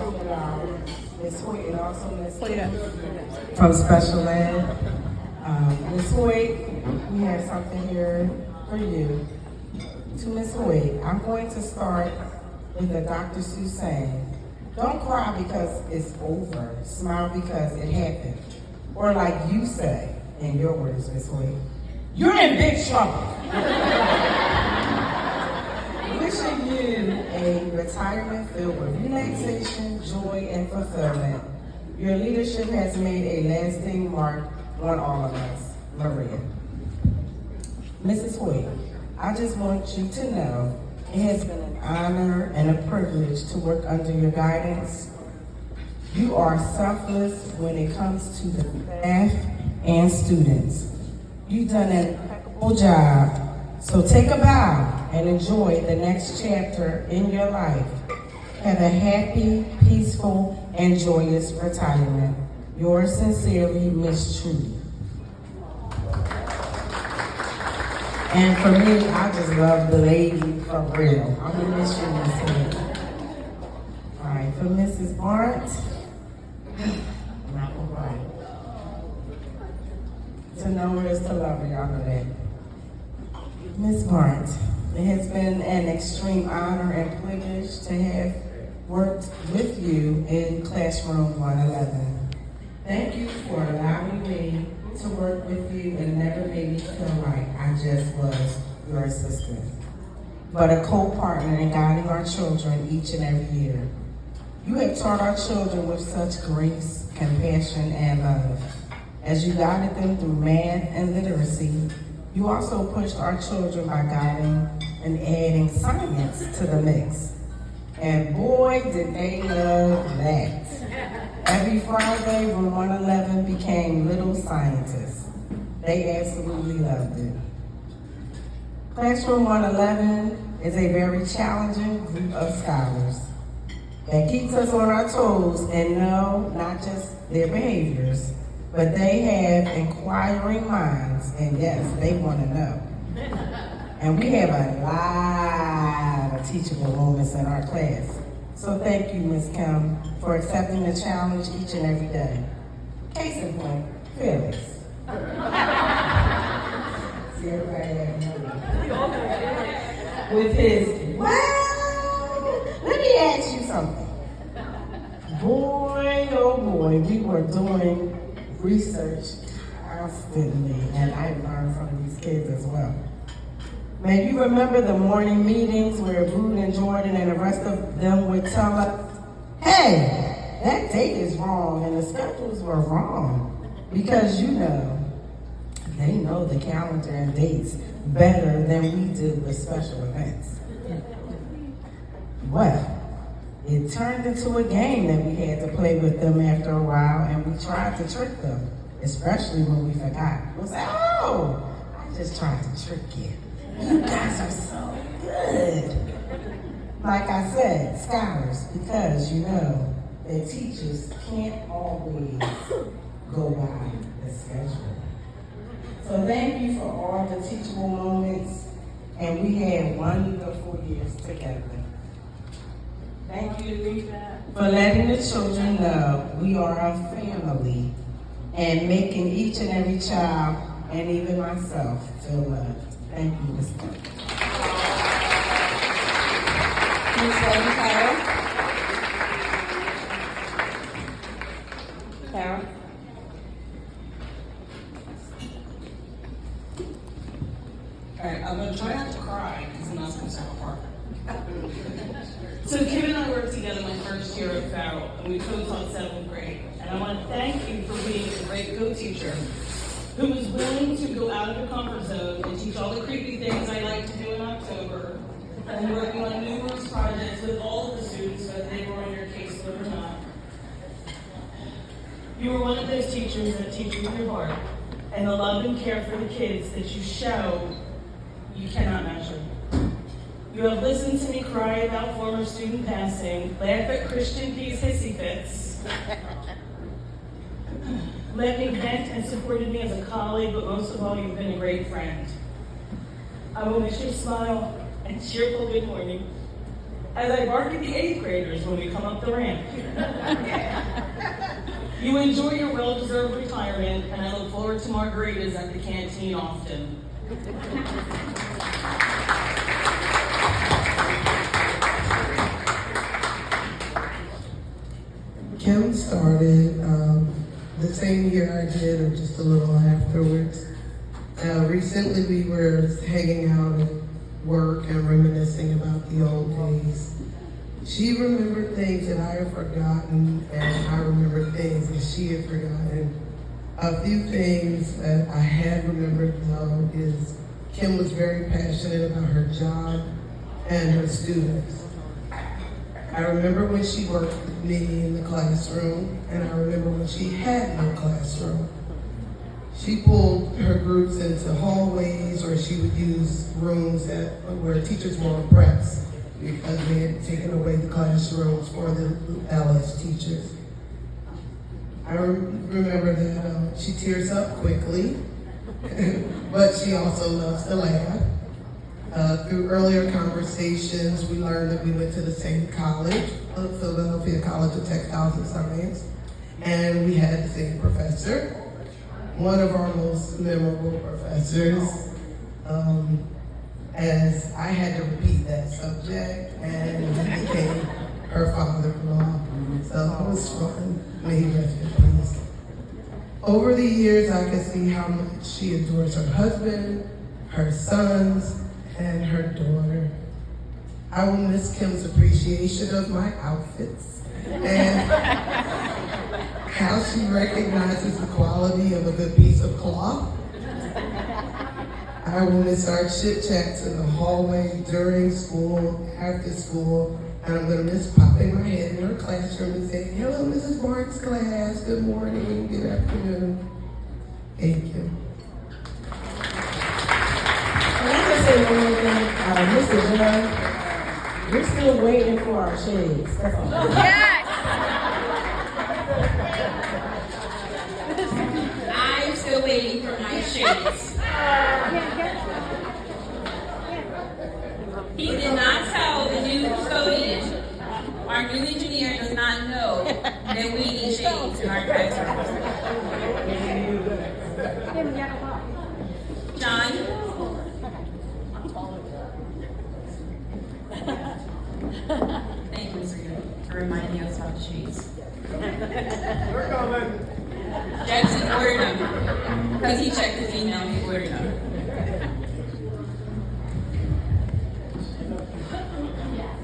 Ms. Hoyt and also Ms. Kim from Special Ed. Ms. Hoyt, we have something here for you. To Ms. Hoyt, I'm going to start with the Dr. Seuss saying, don't cry because it's over, smile because it happened. Or like you say, in your words, Ms. Hoyt, you're in big trouble. Wishing you a retirement filled with relaxation, joy, and fulfillment. Your leadership has made a lasting mark on all of us. Maria. Mrs. Hoyt, I just want you to know it has been an honor and a privilege to work under your guidance. You are selfless when it comes to the staff and students. You've done an impeccable job. So take a bow and enjoy the next chapter in your life. Have a happy, peaceful, and joyous retirement. Yours sincerely, Miss Trudy. And for me, I just love the lady for real. I'm gonna miss you, Miss Hood. All right, for Mrs. Barnes, not right. To know her is to love her, y'all know that. Ms. Barnes, it has been an extreme honor and privilege to have worked with you in Classroom 111. Thank you for allowing me to work with you and never made me feel like I just was your assistant, but a co-partner in guiding our children each and every year. You have taught our children with such grace, compassion, and love. As you guided them through math and literacy, you also pushed our children by guiding and adding science to the mix. And boy, did they love that. Every Friday, Room 111 became little scientists. They absolutely loved it. Classroom 111 is a very challenging group of scholars that keeps us on our toes and know not just their behaviors, but they have inquiring minds, and yes, they want to know. And we have a lot of teachable moments in our class. So thank you, Ms. Kim, for accepting the challenge each and every day. Case in point, Felix. See everybody with his, well, let me ask you something. Boy, oh boy, we were doing research constantly, and I learned from these kids as well. Man, you remember the morning meetings where Brood and Jordan and the rest of them would tell us, hey, that date is wrong and the schedules were wrong. Because you know, they know the calendar and dates better than we do with special events. Well, it turned into a game that we had to play with them after a while, and we tried to trick them, especially when we forgot. We said, oh, I just tried to trick you. You guys are so good. Like I said, scholars, because you know that teachers can't always go by the schedule. So thank you for all the teachable moments, and we had wonderful years together. Thank you for letting the children know we are a family and making each and every child, and even myself, feel loved. Thank you, Ms. Kim. Ms. Carol. Carol. All right, I'm going to try not to cry because I'm not going to sound apart. So Kim and I worked together my first year at Farrell, and we co-taught 7th grade. And I want to thank you for being a great co-teacher who was willing to go out of her comfort zone and teach all the creepy things I like to do in October, and working on numerous projects with all of the students, whether they were on your caseload or not. You were one of those teachers that teach with your heart, and the love and care for the kids that you show, you cannot measure. You have listened to me cry about former student passing, laugh at Christian P's hissy fits, let me vent and supported me as a colleague, but most of all, you've been a great friend. I will miss your smile and cheerful good morning, as I bark at the 8th graders when we come up the ramp. You enjoy your well-deserved retirement, and I look forward to margaritas at the canteen often. Kim started the same year I did, or just a little afterwards. Recently, we were hanging out at work and reminiscing about the old days. She remembered things that I had forgotten, and I remembered things that she had forgotten. A few things that I had remembered, though, is Kim was very passionate about her job and her students. I remember when she worked with me in the classroom, and I remember when she had no classroom. She pulled her groups into hallways, or she would use rooms where teachers were on preps because they had taken away the classrooms for the LS teachers. I remember that she tears up quickly, but she also loves to laugh. Through earlier conversations, we learned that we went to the same college, Philadelphia College of Textiles and Science, and we had the same professor, one of our most memorable professors, as I had to repeat that subject, and he became her father-in-law. So it was fun. May he rest in peace. Over the years, I could see how much she adores her husband, her sons, and her daughter. I will miss Kim's appreciation of my outfits and how she recognizes the quality of a good piece of cloth. I will miss our chit chats in the hallway during school, after school, and I'm going to miss popping my head in her classroom and saying, "Hello, Mrs. Mark's class, good morning, good afternoon." Thank you. And I just say one more thing, Mr. Judge, we're still waiting for our shades. That's all. Yes! I'm still waiting for my shades. He did not tell the new custodian, our new engineer does not know that we need shades in our classrooms. John? Thank you, Mr. Good, for reminding us about the shades. They're coming. Jackson ordered them, because he checked his email, he ordered them.